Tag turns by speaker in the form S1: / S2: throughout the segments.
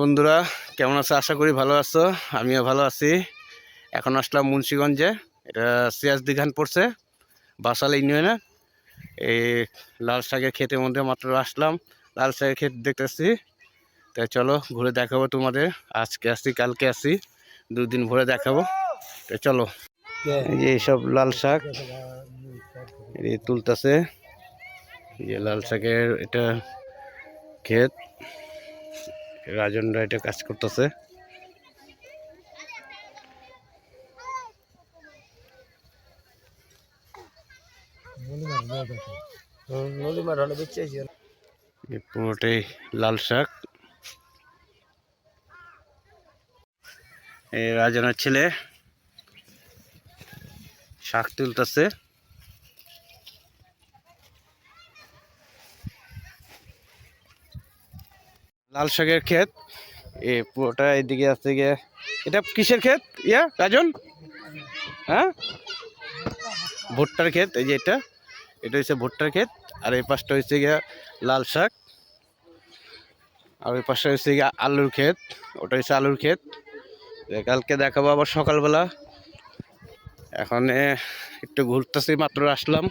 S1: বন্ধুরা, কেমন আছো? আশা করি ভালো আছো। আমিও ভালো আছি। এখন আসলাম মুন্সিগঞ্জে। এটা সিরাজদি খান পড়ছে, বাসাল ইউনিয়নে। এই লাল শাকের ক্ষেতের মধ্যে মাত্র আসলাম। লাল শাকের ক্ষেত দেখতেছি। তাই চলো ঘুরে দেখাবো তোমাদের। আজকে আসি, কালকে আসি, 2 দিন ঘুরে দেখাবো। তাই চলো। এই যে এইসব লাল শাক এই তুলতেছে। এই যে লাল শাকের এটা ক্ষেত, রাজনরা এটা কাজ করতেছে। পুরোটাই লাল শাক। এই রাজনের ছেলে শাক তুলতেছে। লাল শাকের ক্ষেত এই পুরোটা এদিকে আছে গিয়ে। এটা কিসের ক্ষেত রাজন? হ্যাঁ, ভুট্টার ক্ষেত। এই যে এটা এটা হচ্ছে ভুট্টার ক্ষেত। আর এই পাশটা হচ্ছে গিয়া লাল শাক। আর ওই পাশটা হচ্ছে গিয়া আলুর ক্ষেত। ওটা হচ্ছে আলুর ক্ষেত। কালকে দেখাবো আবার সকালবেলা। এখন একটু ঘুরতেছি, মাত্র আসলাম,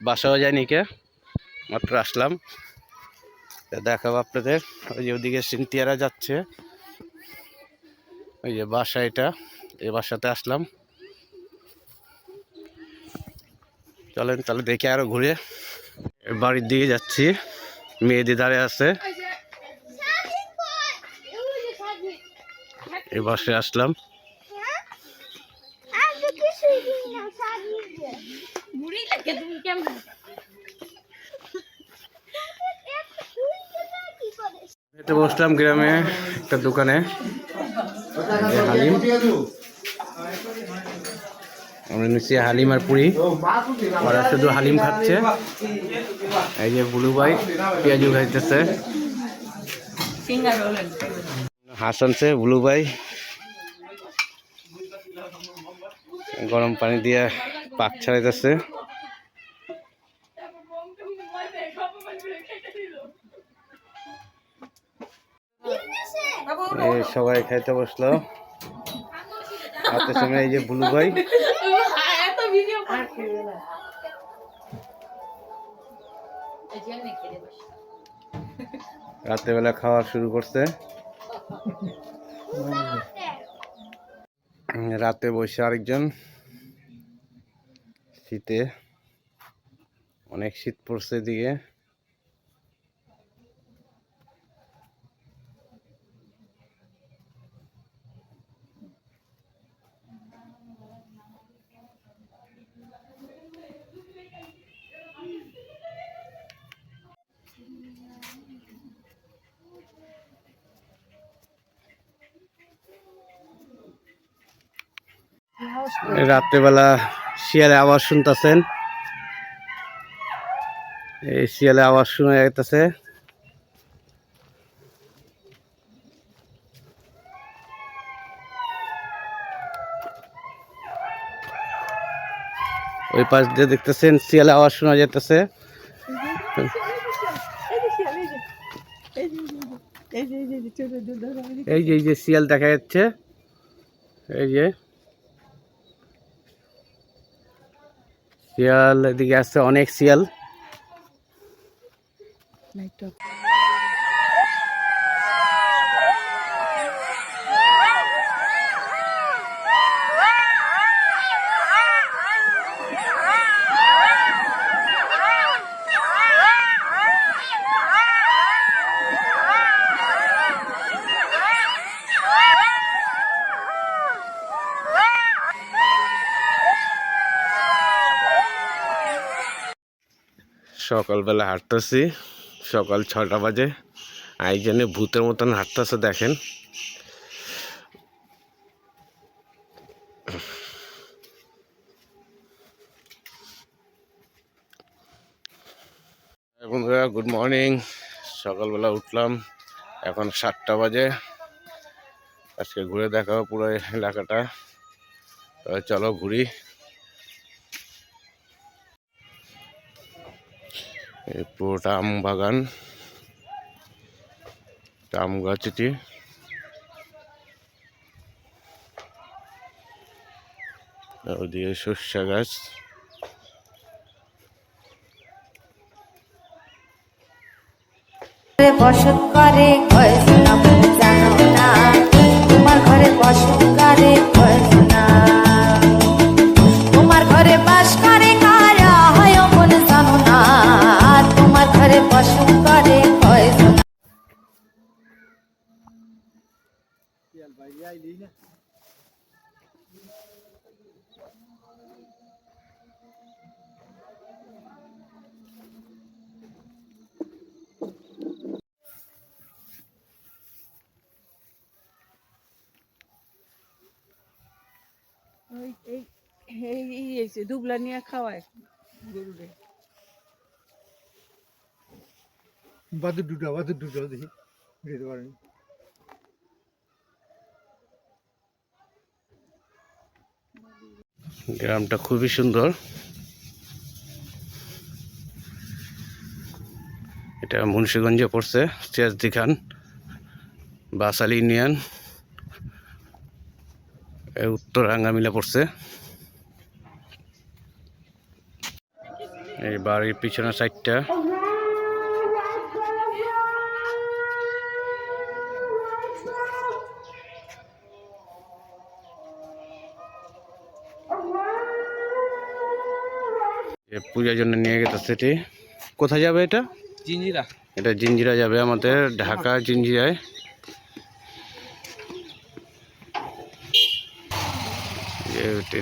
S1: বাসাও যায়নি কে, মাত্র আসলাম। দেখাবো আপনাদের। ওই যে ওদিকে সিনতিয়ারা যাচ্ছে, ওই যে বাসা, এটা এই বাসাতে আসলাম। চলেন তাহলে দেখে আরো ঘুরে বাড়ির দিকে যাচ্ছি। মেয়েদি দাঁড়িয়ে আছে, এই বাসে আসলাম। বসলাম গ্রামে একটা দোকানে, হালিম। আমরা নিচ্ছি হালিম আর পুরি। ওরা শুধু হালিম খাচ্ছে। এই যে বুলু ভাই পেঁয়াজু খাইতেছে। হাসানছে বুলু ভাই, গরম পানি দিয়ে পাক ছাড়াইতেছে। সবাই খাইতে বসলো রাতের সময়। এই যে বুলু ভাই রাতের বেলা খাওয়া শুরু করছে। রাতে বসে আরেকজন, শীতে অনেক শীত পড়ছে এদিকে। রাত্রেবেলা শিয়ালে আওয়াজ শুনতেছেন। এই শিয়ালে আওয়াজ শোনা যাইতেছে। ওই পাশ দিয়ে দেখতেছেন শিয়ালে আওয়াজ শোনা যাইতেছে। এই যে এই যে শিয়াল দেখা যাচ্ছে। এই যে শিয়াল এদিকে আসছে, অনেক শিয়াল। সকালবেলা হাঁটতেছি, সকাল 6টা বাজে। আইজনে ভূতের মতন হাঁটতেছে, দেখেন। বন্ধুরা গুড মর্নিং। সকালবেলা উঠলাম, এখন 7টা বাজে। আজকে ঘুরে দেখাবো পুরো এলাকাটা। তবে চলো ঘুরি। এই পুরোটা আম বাগান, আম গাছ এটি। ওদিকে সর্ষা গাছ।
S2: বসত করে কয়জনা জানো না, তোমার ঘরে বসত করে কয়জনা, তোমার ঘরে বাস করে কারা হয় মন জানো না, তোমার ঘরে বসত করে কয়জনা।
S3: দুবলা নিয়ে খাওয়ায় গরুরে।
S4: বাদুর দুটো দেখি দিতে পারেন।
S1: গ্রামটা খুবই সুন্দর। এটা মুন্সিগঞ্জে পড়ছে, চেয়ারদি খান বাসাল ইউনিয়ন, উত্তর রাঙ্গামিলা পড়ছে। এই বাড়ির পিছনে সাইডটা পূজার জন্য নিয়ে গেছে। এটি কোথায় যাবে? এটা
S5: জিঞ্জিরা।
S1: এটা জিঞ্জিরা যাবে, আমাদের ঢাকা জিঞ্জিরায়।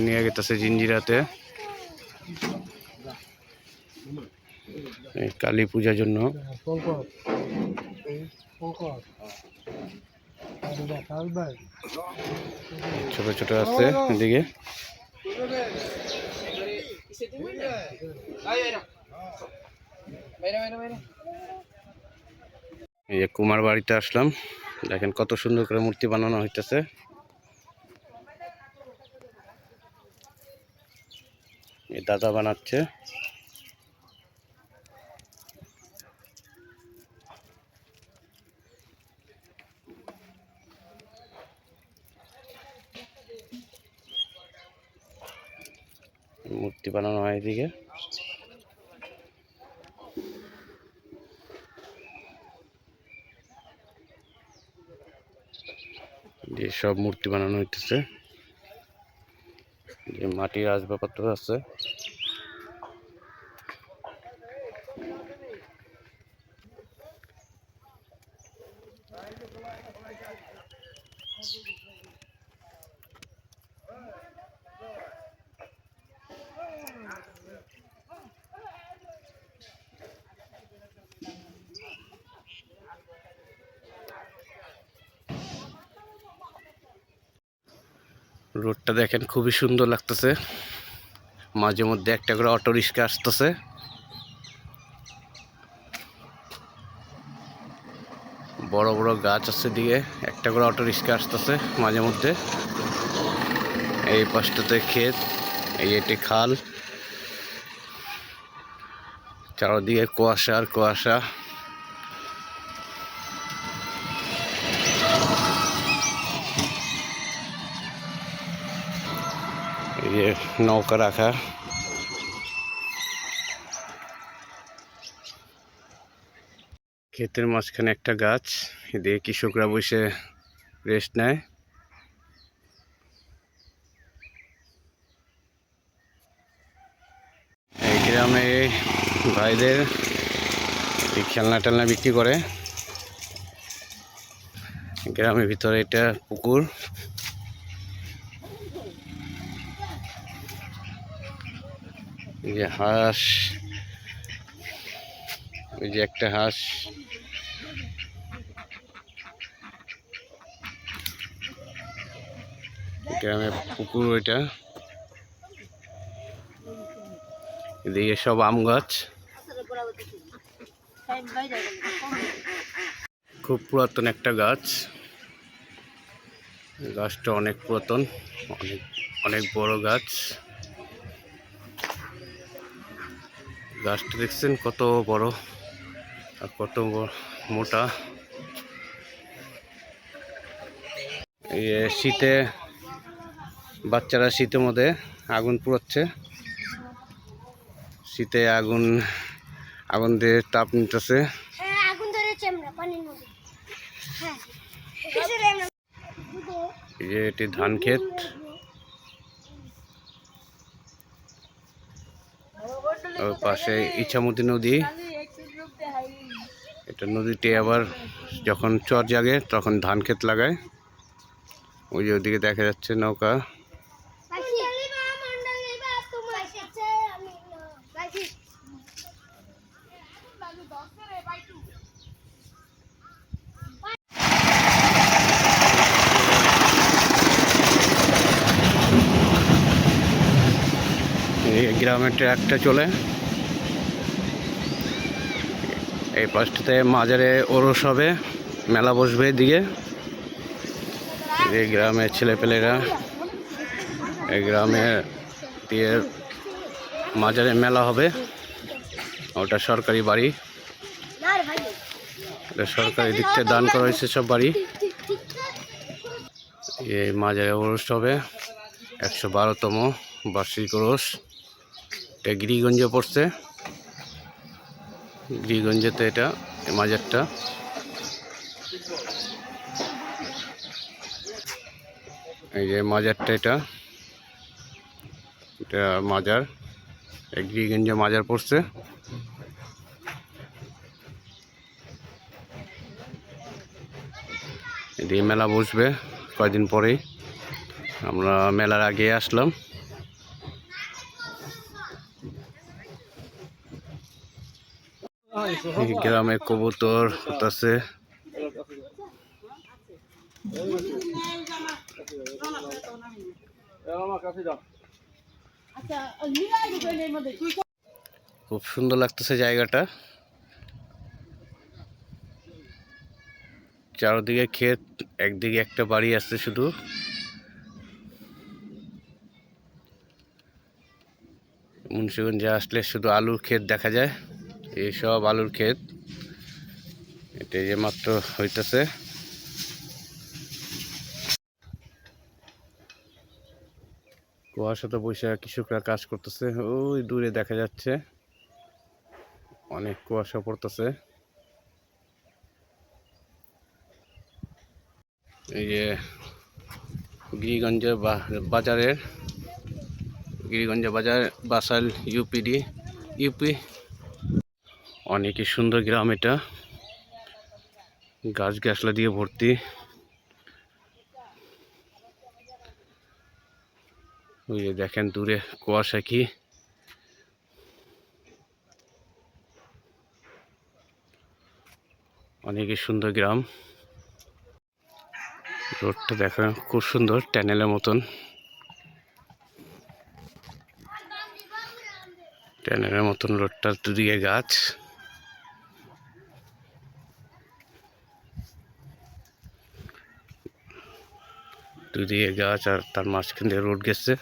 S1: নিয়ে গেছে জিঞ্জিরাতে কালী পূজার জন্য। ছোট ছোট আছে এদিকে। এই যে কুমার বাড়িতে আসলাম, দেখেন কত সুন্দর করে মূর্তি বানানো হইতেছে। এই দাদা বানাচ্ছে। মূর্তি বানানো হয় এদিকে। যে সব মূর্তি বানানো হইতেছে, যে মাটির আসবাবপত্র আছে। রোডটা দেখেন খুবই সুন্দর লাগতেছে, মাঝে মধ্যে একটা করে অটো রিক্সা আসতেছে। বড় বড় গাছ আছে দিকে, একটা করে অটো রিক্সা আসতেছে মাঝে মধ্যে। এই পাশটাতে ক্ষেত, এই এটি খাল, চারদিকে কুয়াশা আর কুয়াশা। এই যে নৌকা রাখা, ক্ষেতের মাঝখানে একটা গাছ, এদিকে কৃষকরা বসে রেস্ট নেয়। এই গ্রামে ভাইদের এই খেলনা টেলনা বিক্রি করে। গ্রামের ভিতরে এটা পুকুর। এই যে হাঁস, ওই যে একটা হাঁস। গ্রামের পুকুর ওইটা। এদিকে সব আম গাছ, খুব পুরাতন একটা গাছ। গাছটা অনেক পুরাতন, অনেক অনেক বড় গাছ। গাছটা দেখছেন কত বড় আর কত মোটা। এই শীতে বাচ্চারা শীতের মধ্যে আগুন পুড়াচ্ছে, শীতে আগুন আগুন দিয়ে তাপ নিতেছে। এই যে এটি ধান ক্ষেত, ওর পাশে ইছামতি নদী। এটা নদীতে আবার যখন চর জাগে তখন ধান ক্ষেত লাগায়। ওই যে ওদিকে দেখা যাচ্ছে নৌকা। এই গ্রামের ট্রাকটা চলে, এই পাশটাতে মাজারে ওরস হবে, মেলা বসবে এদিকে। এই গ্রামের ছেলেপেলেরা এই গ্রামে দিয়ে মাজারে মেলা হবে। ওটা সরকারি বাড়ি, এটা সরকারি দিক থেকে দান করা হয়েছে সব বাড়ি। এই মাজারে ওরস হবে, 112তম বার্ষিক ওরস। এটা গিরিগঞ্জে পড়ছে, গিরিগঞ্জেতে এটা এই মাজারটা। এই যে মাজারটা, এটা এটা মাজার, এই গিরিগঞ্জে মাজার পড়ছে। এদিকে মেলা বসবে কয়েকদিন পরেই, আমরা মেলার আগে আসলাম। এই গ্রামে কবুতর আছে। খুব সুন্দর লাগতেছে জায়গাটা, চারদিকে ক্ষেত, একদিকে একটা বাড়ি আছে শুধু। মুন্সিগঞ্জে আসলে শুধু আলুর ক্ষেত দেখা যায়, এই সব আলুর ক্ষেত। এটা যে মাত্র হইতেছে। কুয়াশাতে বসে কৃষকরা কাজ করতেছে, ওই দূরে দেখা যাচ্ছে অনেক কুয়াশা পড়তেছে। এই যে গিরিগঞ্জের বাজারের, গিরিগঞ্জ বাজার বাসাইল ইউপি। অনেকই সুন্দর গ্রাম এটা, গাছ গাছলা দিয়ে ভর্তি। ওই যে দেখেন দূরে কুয়াশা কি, অনেকই সুন্দর গ্রাম। রোডটা দেখা খুব সুন্দর, টানেলের মতন, টানেলের মতন রোডটা, দুদিকে গাছ। দুদিকে গাছ আর তার মাঝখান দিয়ে রোড গেছে।